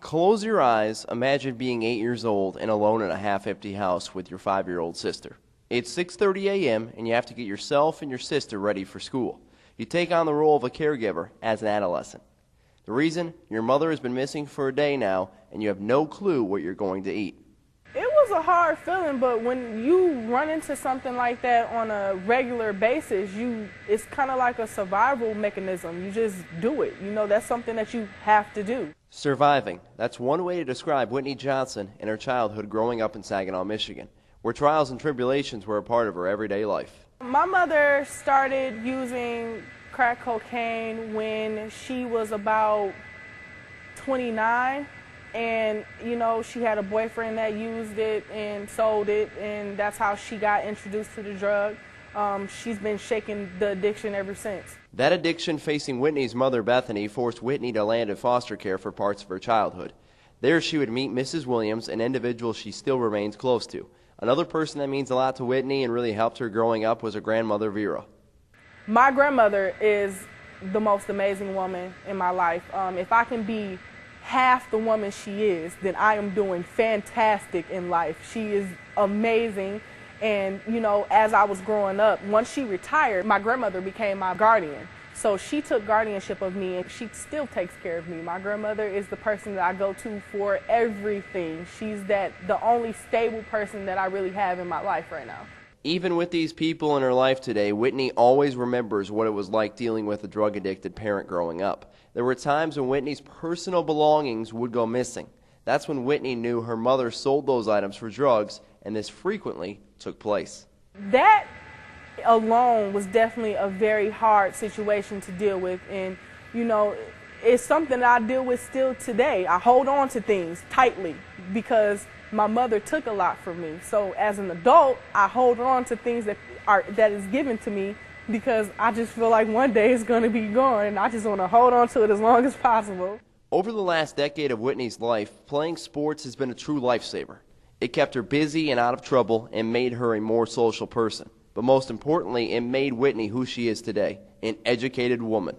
Close your eyes, imagine being 8 years old and alone in a half-empty house with your 5-year-old sister. It's 6:30 a.m. and you have to get yourself and your sister ready for school. You take on the role of a caregiver as an adolescent. The reason? Your mother has been missing for a day now and you have no clue what you're going to eat. It was a hard feeling, but when you run into something like that on a regular basis, it's kind of like a survival mechanism. You just do it. You know, that's something that you have to do. Surviving. That's one way to describe Whitney Johnson and her childhood growing up in Saginaw, Michigan, where trials and tribulations were a part of her everyday life. My mother started using crack cocaine when she was about 29. And, you know, she had a boyfriend that used it and sold it, and that's how she got introduced to the drug. She's been shaking the addiction ever since. That addiction facing Whitney's mother, Bethany, forced Whitney to land in foster care for parts of her childhood. There she would meet Mrs. Williams, an individual she still remains close to. Another person that means a lot to Whitney and really helped her growing up was her grandmother, Vera. My grandmother is the most amazing woman in my life. If I can be half the woman she is, then I am doing fantastic in life. She is amazing. And, you know, as I was growing up, once she retired, my grandmother became my guardian. So she took guardianship of me, and she still takes care of me. My grandmother is the person that I go to for everything. She's the only stable person that I really have in my life right now. Even with these people in her life today, Whitney always remembers what it was like dealing with a drug-addicted parent growing up. There were times when Whitney's personal belongings would go missing. That's when Whitney knew her mother sold those items for drugs, and this frequently took place. That alone was definitely a very hard situation to deal with, and, you know, it's something that I deal with still today. I hold on to things tightly because my mother took a lot from me. So as an adult, I hold on to things that is given to me because I just feel like one day it's going to be gone, and I just want to hold on to it as long as possible. Over the last decade of Whitney's life, playing sports has been a true lifesaver. It kept her busy and out of trouble and made her a more social person. But most importantly, it made Whitney who she is today, an educated woman.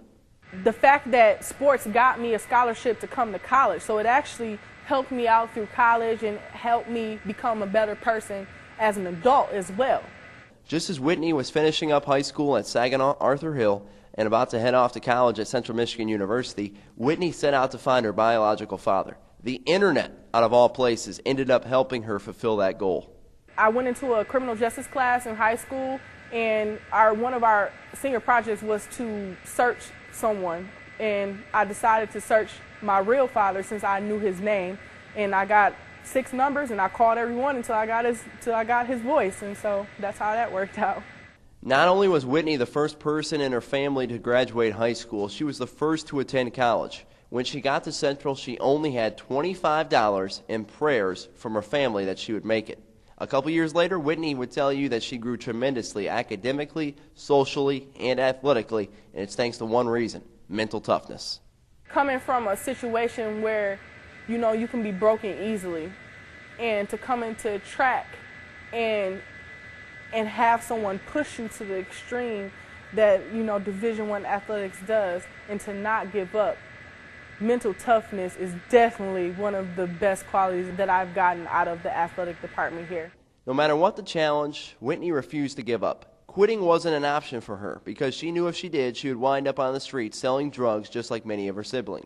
The fact that sports got me a scholarship to come to college, so it actually helped me out through college and helped me become a better person as an adult as well. Just as Whitney was finishing up high school at Saginaw Arthur Hill and about to head off to college at Central Michigan University, Whitney set out to find her biological father. The internet, out of all places, ended up helping her fulfill that goal. I went into a criminal justice class in high school, and one of our senior projects was to search someone, and I decided to search my real father since I knew his name, and I got 6 numbers, and I called everyone until I got his voice, and so that's how that worked out. Not only was Whitney the first person in her family to graduate high school, she was the first to attend college. When she got to Central, she only had $25 and prayers from her family that she would make it. A couple years later, Whitney would tell you that she grew tremendously academically, socially, and athletically, and it's thanks to one reason: mental toughness. Coming from a situation where, you know, you can be broken easily, and to come into track and have someone push you to the extreme that, you know, Division I athletics does, and to not give up. Mental toughness is definitely one of the best qualities that I've gotten out of the athletic department here. No matter what the challenge, Whitney refused to give up. Quitting wasn't an option for her because she knew if she did, she would wind up on the street selling drugs just like many of her siblings.